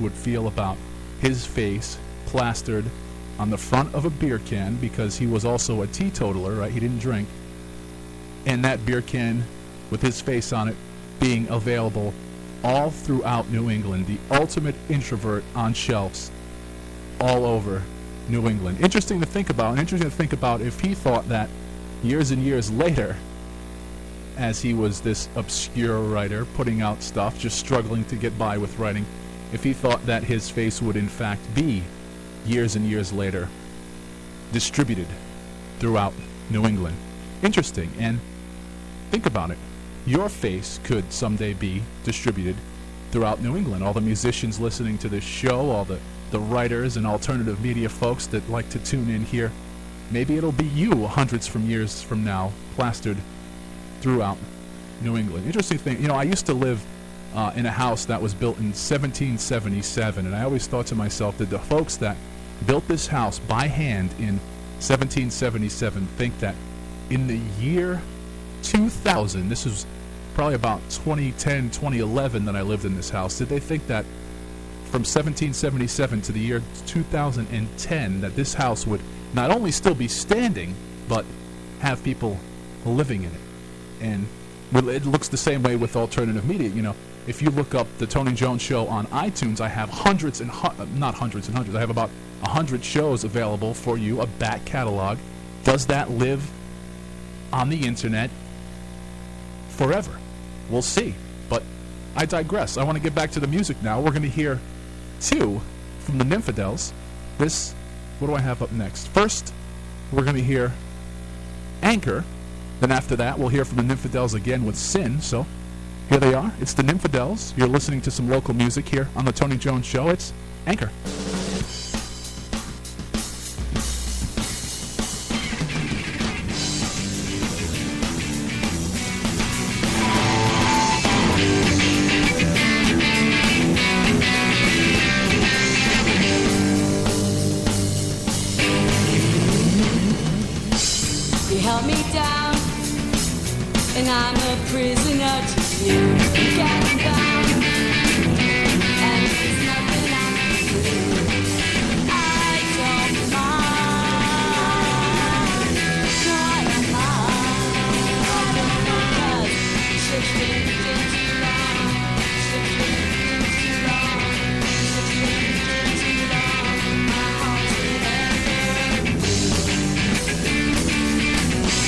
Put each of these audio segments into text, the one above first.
would feel about his face plastered on the front of a beer can, because he was also a teetotaler, right? He didn't drink. And that beer can with his face on it being available all throughout New England. The ultimate introvert on shelves all over New England. Interesting to think about. If he thought that years and years later, as he was this obscure writer putting out stuff, just struggling to get by with writing, if he thought that his face would in fact be, years and years later, distributed throughout New England. Interesting. And think about it. Your face could someday be distributed throughout New England. All the musicians listening to this show, all the writers and alternative media folks that like to tune in here, maybe it'll be you hundreds from years from now, plastered throughout New England. Interesting thing, I used to live in a house that was built in 1777, and I always thought to myself, did the folks that built this house by hand in 1777 think that in the year 2000, this was probably about 2010, 2011 that I lived in this house, did they think that from 1777 to the year 2010 that this house would not only still be standing, but have people living in it? And it looks the same way with alternative media. If you look up the Tony Jones Show on iTunes, I have not hundreds and hundreds, I have about 100 shows available for you, a back catalog. Does that live on the internet forever? We'll see. But I digress. I want to get back to the music now. We're going to hear two from the Nymphadels. What do I have up next? First, we're going to hear Anchor. Then after that, we'll hear from the Nymphadels again with Sin. So here they are. It's the Nymphadels. You're listening to some local music here on the Tony Jones Show. It's Anchor. You held me down, and I'm a prisoner to you. You got me bound, and there's nothing I can do. I don't mind, shit's been too long, shit's been too long, shit's been too long. My heart's in heaven.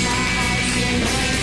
My heart's in heaven.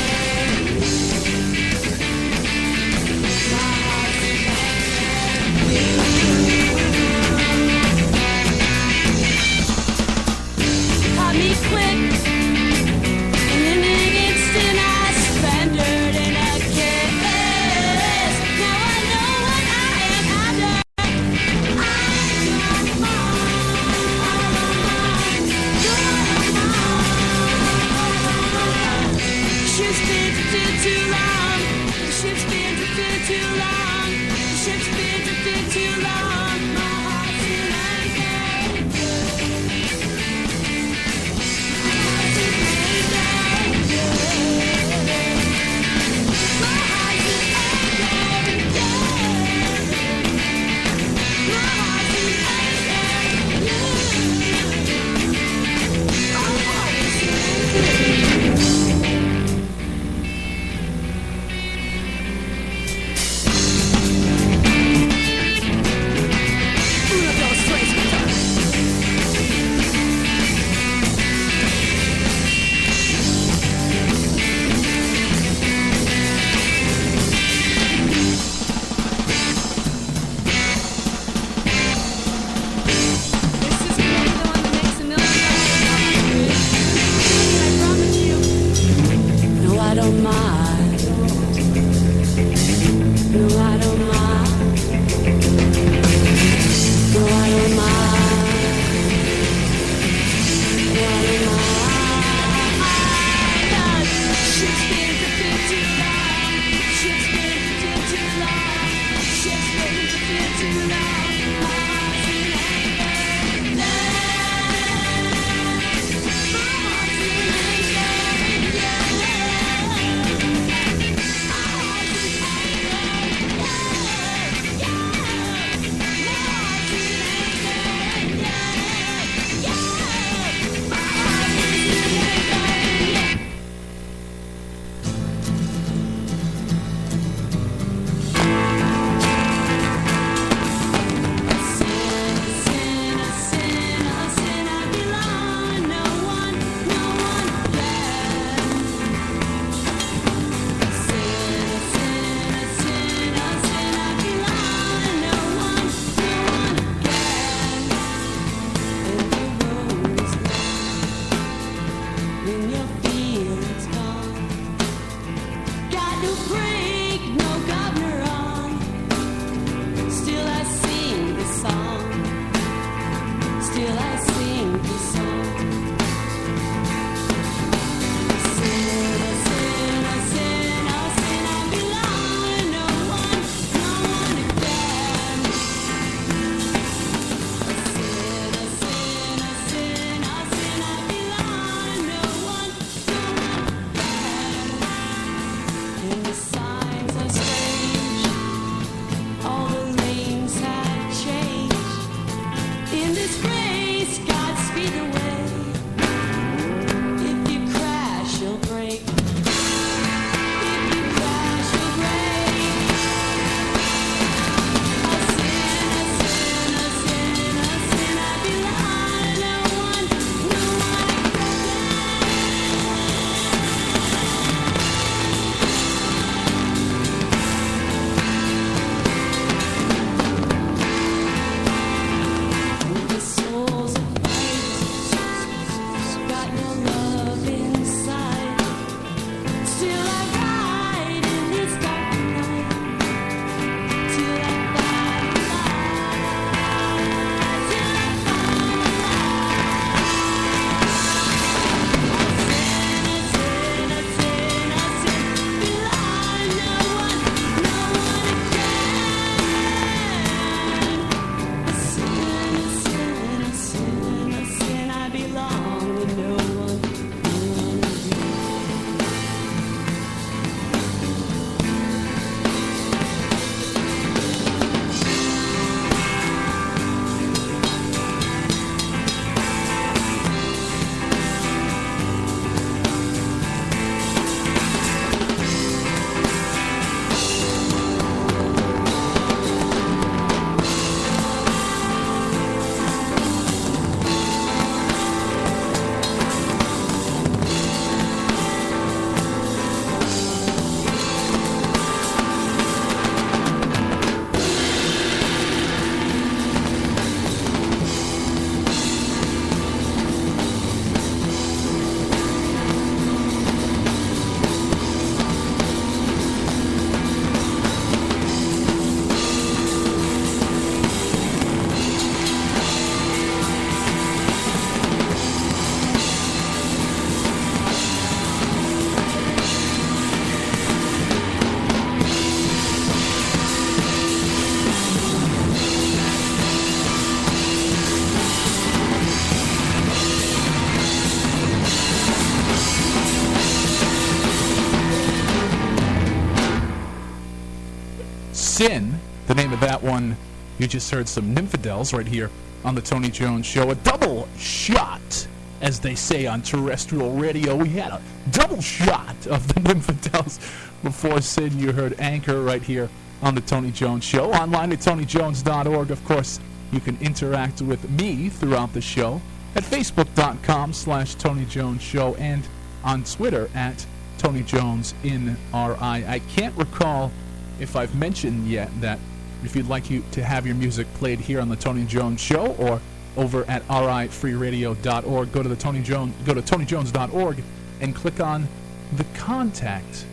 Sin. The name of that one, you just heard some Nymphadels right here on the Tony Jones Show. A double shot, as they say on terrestrial radio. We had a double shot of the Nymphadels before Sin. You heard Anchor right here on the Tony Jones Show. Online at TonyJones.org. Of course, you can interact with me throughout the show at Facebook.com/Tony Jones Show and on Twitter at Tony Jones in RI. I can't recall if I've mentioned yet that if you'd like to have your music played here on the Tony Jones Show or over at rifreeradio.org, go to TonyJones.org and click on the contact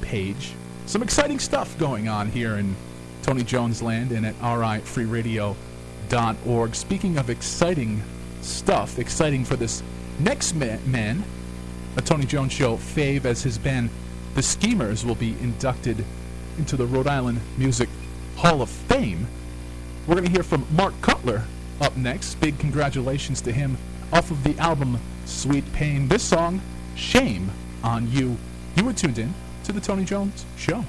page. Some exciting stuff going on here in Tony Jones land and at rifreeradio.org. Speaking of exciting stuff, exciting for this next man, a Tony Jones Show fave, as his band The Schemers will be inducted into the Rhode Island Music Hall of Fame. We're going to hear from Mark Cutler up next. Big congratulations to him off of the album Sweet Pain. This song, Shame on You. You were tuned in to the Tony Jones Show.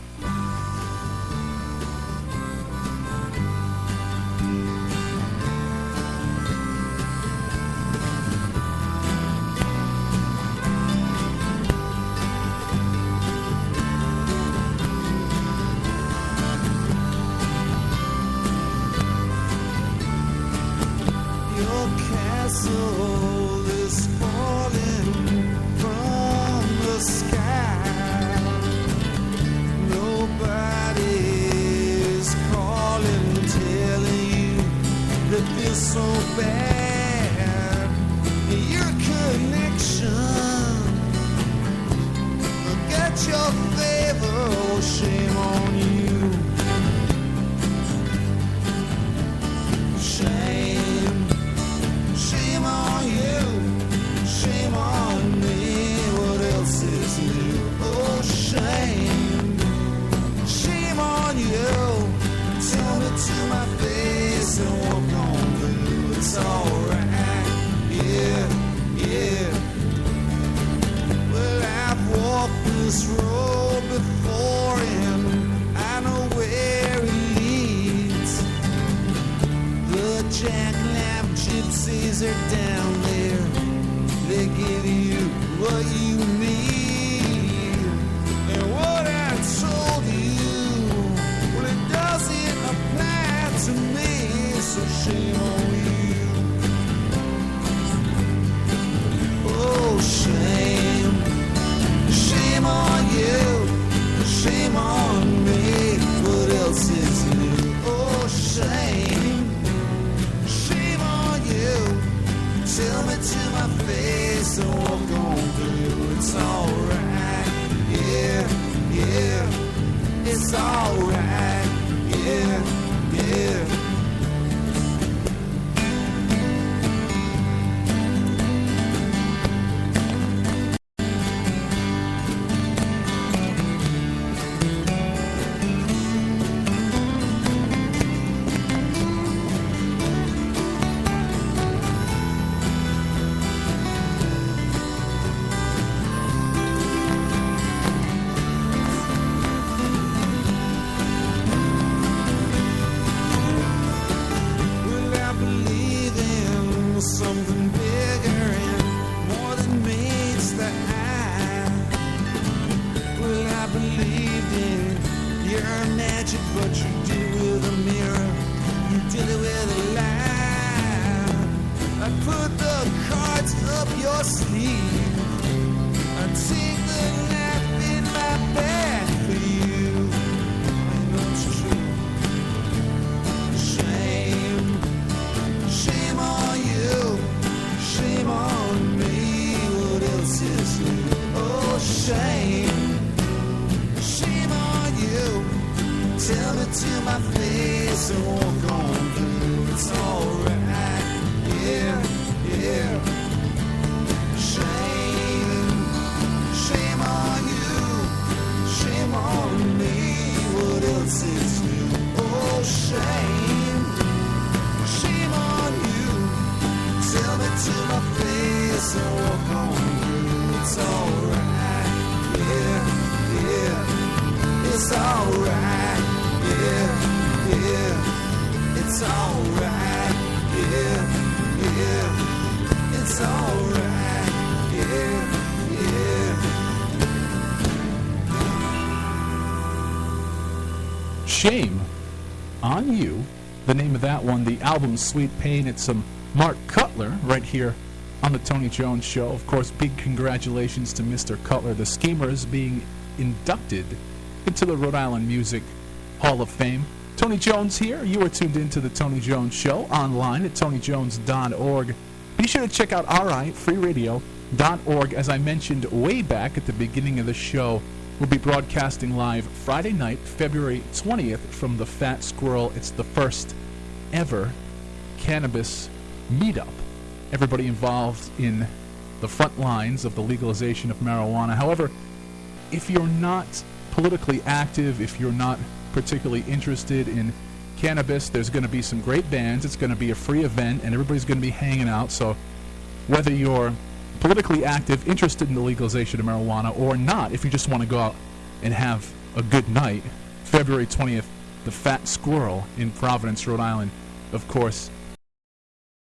Shame on It's alright, yeah. Shame on You, the name of that one. The album Sweet Pain. It's some Mark Cutler right here on the Tony Jones Show. Of course, big congratulations to Mr. Cutler, the Schemers, being inducted into the Rhode Island Music Hall of Fame. Tony Jones here. You are tuned into the Tony Jones Show online at tonyjones.org. Be sure to check out RI, freeradio.org. As I mentioned way back at the beginning of the show, we'll be broadcasting live Friday night, February 20th, from the Fat Squirrel. It's the first ever cannabis meetup. Everybody involved in the front lines of the legalization of marijuana. However, if you're not politically active, if you're not particularly interested in cannabis, there's going to be some great bands. It's going to be a free event, and everybody's going to be hanging out. So whether you're politically active, interested in the legalization of marijuana, or not, if you just want to go out and have a good night, February 20th, the Fat Squirrel in Providence, Rhode Island. Of course,